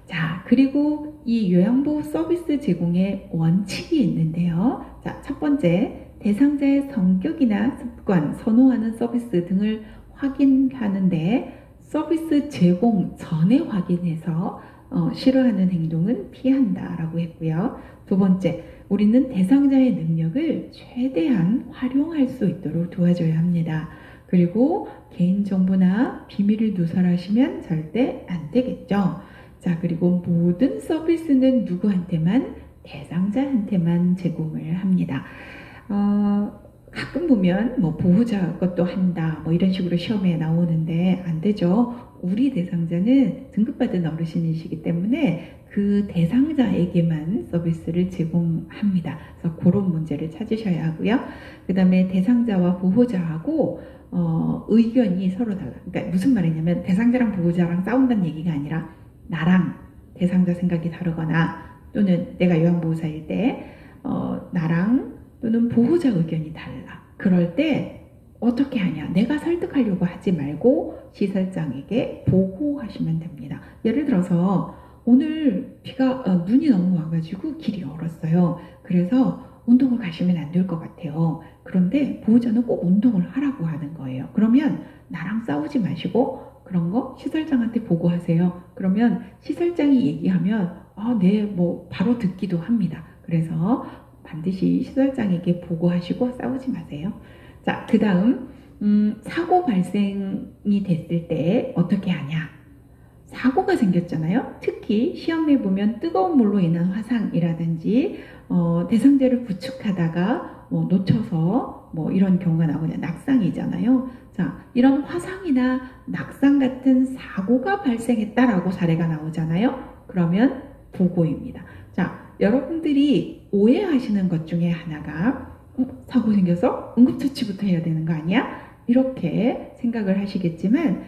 자, 그리고 이 요양보호 서비스 제공의 원칙이 있는데요. 자, 첫 번째. 대상자의 성격이나 습관, 선호하는 서비스 등을 확인하는데 서비스 제공 전에 확인해서 싫어하는 행동은 피한다라고 했고요. 두 번째, 우리는 대상자의 능력을 최대한 활용할 수 있도록 도와줘야 합니다. 그리고 개인정보나 비밀을 누설하시면 절대 안 되겠죠. 자, 그리고 모든 서비스는 누구한테만? 대상자한테만 제공을 합니다. 가끔 보면 뭐 보호자 것도 한다 뭐 이런 식으로 시험에 나오는데 안 되죠. 우리 대상자는 등급받은 어르신이시기 때문에 그 대상자에게만 서비스를 제공합니다. 그래서 그런 문제를 찾으셔야 하고요. 그 다음에 대상자와 보호자하고 의견이 서로 달라. 그러니까 무슨 말이냐면 대상자랑 보호자랑 싸운다는 얘기가 아니라 나랑 대상자 생각이 다르거나 또는 내가 요양보호사일 때 나랑 또는 보호자 의견이 달라. 그럴 때 어떻게 하냐? 내가 설득하려고 하지 말고 시설장에게 보고하시면 됩니다. 예를 들어서 오늘 눈이 너무 와가지고 길이 얼었어요. 그래서 운동을 가시면 안 될 것 같아요. 그런데 보호자는 꼭 운동을 하라고 하는 거예요. 그러면 나랑 싸우지 마시고 그런 거 시설장한테 보고하세요. 그러면 시설장이 얘기하면 네, 뭐 바로 듣기도 합니다. 그래서 반드시 시설장에게 보고하시고 싸우지 마세요. 자, 그 다음 사고 발생이 됐을 때 어떻게 하냐? 사고가 생겼잖아요. 특히 시험에 보면 뜨거운 물로 인한 화상이라든지 대상자를 부축하다가 놓쳐서 뭐 이런 경우가 나오냐 낙상이잖아요. 자, 이런 화상이나 낙상 같은 사고가 발생했다라고 사례가 나오잖아요. 그러면 보고입니다. 자, 여러분들이 오해하시는 것 중에 하나가 사고 생겨서 응급처치부터 해야 되는 거 아니야? 이렇게 생각을 하시겠지만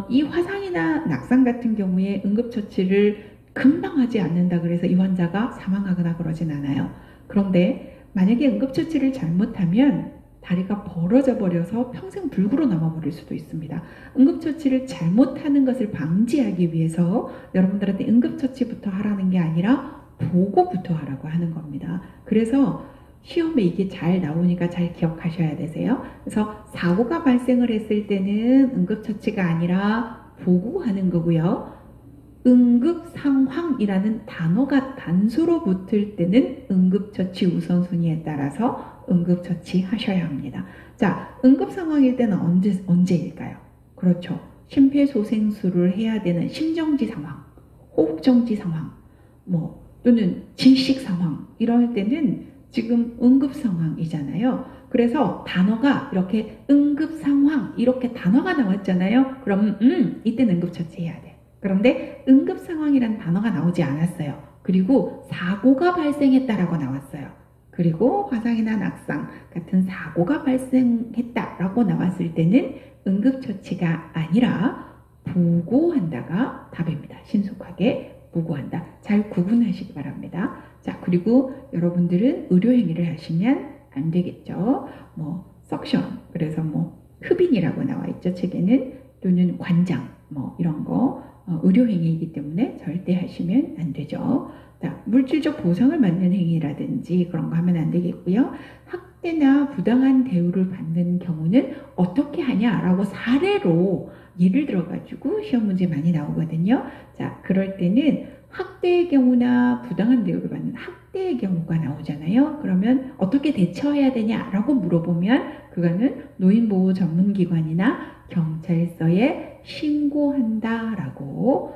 이 화상이나 낙상 같은 경우에 응급처치를 금방 하지 않는다 그래서 이 환자가 사망하거나 그러진 않아요. 그런데 만약에 응급처치를 잘못하면 다리가 벌어져 버려서 평생 불구로 남아버릴 수도 있습니다. 응급처치를 잘못하는 것을 방지하기 위해서 여러분들한테 응급처치부터 하라는 게 아니라 보고부터 하라고 하는 겁니다. 그래서 시험에 이게 잘 나오니까 잘 기억하셔야 되세요. 그래서 사고가 발생을 했을 때는 응급처치가 아니라 보고하는 거고요. 응급상황이라는 단어가 단수로 붙을 때는 응급처치 우선순위에 따라서 응급처치 하셔야 합니다. 자, 응급상황일 때는 언제일까요? 그렇죠. 심폐소생술을 해야 되는 심정지 상황, 호흡정지 상황, 또는 질식 상황 이럴 때는 지금 응급 상황이잖아요. 그래서 단어가 이렇게 응급 상황 이렇게 단어가 나왔잖아요. 그럼 이때는 응급처치 해야 돼. 그런데 응급 상황이라는 단어가 나오지 않았어요. 그리고 사고가 발생했다라고 나왔어요. 그리고 화상이나 낙상 같은 사고가 발생했다라고 나왔을 때는 응급처치가 아니라 보고한다가 답입니다. 신속하게 보고한다. 잘 구분하시기 바랍니다. 자, 그리고 여러분들은 의료행위를 하시면 안 되겠죠. 뭐 석션, 그래서 뭐 흡인이라고 나와 있죠. 책에는. 또는 관장, 뭐 이런 거 의료행위이기 때문에 절대 하시면 안 되죠. 자, 물질적 보상을 받는 행위라든지 그런 거 하면 안 되겠고요. 학대나 부당한 대우를 받는 경우는 어떻게 하냐라고 사례로 예를 들어가지고 시험 문제 많이 나오거든요. 자, 그럴 때는 학대의 경우나 부당한 대우를 받는 학대의 경우가 나오잖아요. 그러면 어떻게 대처해야 되냐라고 물어보면 그거는 노인보호 전문기관이나 경찰서에 신고한다라고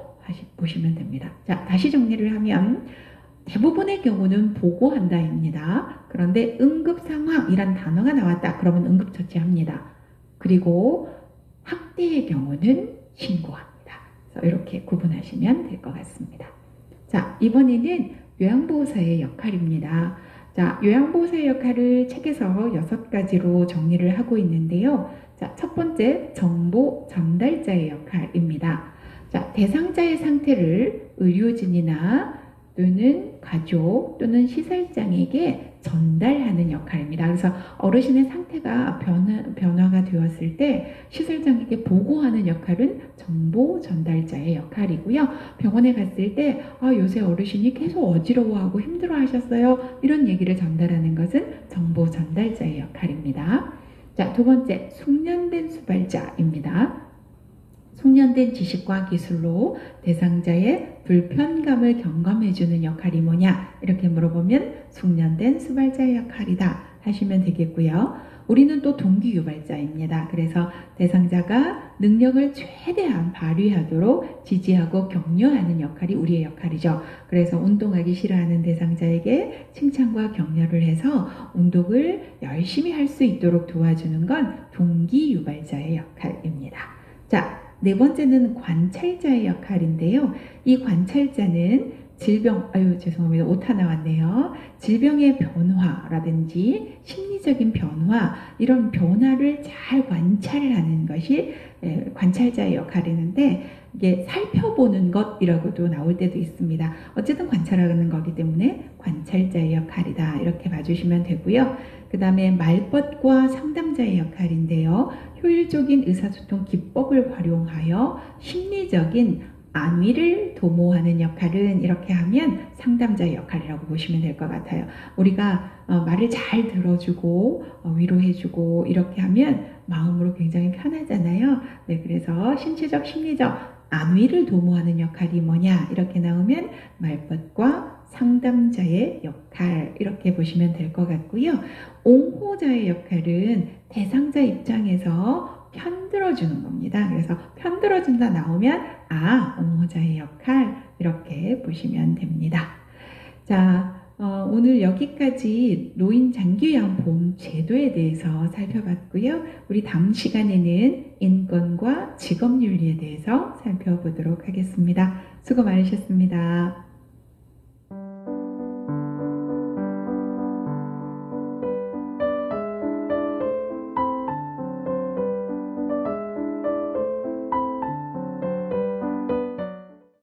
보시면 됩니다. 자, 다시 정리를 하면 대부분의 경우는 보고한다입니다. 그런데 응급상황이란 단어가 나왔다. 그러면 응급처치합니다. 그리고 학대의 경우는 신고합니다. 그래서 이렇게 구분하시면 될 것 같습니다. 자, 이번에는 요양보호사의 역할입니다. 자, 요양보호사의 역할을 책에서 6가지로 정리를 하고 있는데요. 자, 첫 번째, 정보 전달자의 역할입니다. 자, 대상자의 상태를 의료진이나 또는 가족 또는 시설장에게 전달하는 역할입니다. 그래서 어르신의 상태가 변화가 되었을 때 시설장에게 보고하는 역할은 정보 전달자의 역할이고요. 병원에 갔을 때 요새 어르신이 계속 어지러워하고 힘들어하셨어요. 이런 얘기를 전달하는 것은 정보 전달자의 역할입니다. 자, 두 번째, 숙련된 수발자입니다. 숙련된 지식과 기술로 대상자의 불편감을 경감해주는 역할이 뭐냐? 이렇게 물어보면 숙련된 수발자의 역할이다 하시면 되겠고요. 우리는 또 동기유발자입니다. 그래서 대상자가 능력을 최대한 발휘하도록 지지하고 격려하는 역할이 우리의 역할이죠. 그래서 운동하기 싫어하는 대상자에게 칭찬과 격려를 해서 운동을 열심히 할 수 있도록 도와주는 건 동기유발자의 역할입니다. 자, 네 번째는 관찰자의 역할인데요. 이 관찰자는 죄송합니다. 오타 나왔네요. 질병의 변화라든지 심리적인 변화, 이런 변화를 잘 관찰을 하는 것이 관찰자의 역할이는데, 이게 살펴보는 것이라고도 나올 때도 있습니다. 어쨌든 관찰하는 거기 때문에 관찰자의 역할이다. 이렇게 봐주시면 되고요. 그 다음에 말벗과 상담자의 역할인데요. 효율적인 의사소통 기법을 활용하여 심리적인 안위를 도모하는 역할은 이렇게 하면 상담자의 역할이라고 보시면 될 것 같아요. 우리가 말을 잘 들어주고 위로해주고 이렇게 하면 마음으로 굉장히 편하잖아요. 네, 그래서 신체적, 심리적 안위를 도모하는 역할이 뭐냐 이렇게 나오면 말벗과 상담자의 역할 이렇게 보시면 될 것 같고요. 옹호자의 역할은 대상자 입장에서 편들어주는 겁니다. 그래서 편들어준다 나오면 옹호자의 역할 이렇게 보시면 됩니다. 자, 오늘 여기까지 노인 장기요양보험 제도에 대해서 살펴봤고요. 우리 다음 시간에는 인권과 직업윤리에 대해서 살펴보도록 하겠습니다. 수고 많으셨습니다.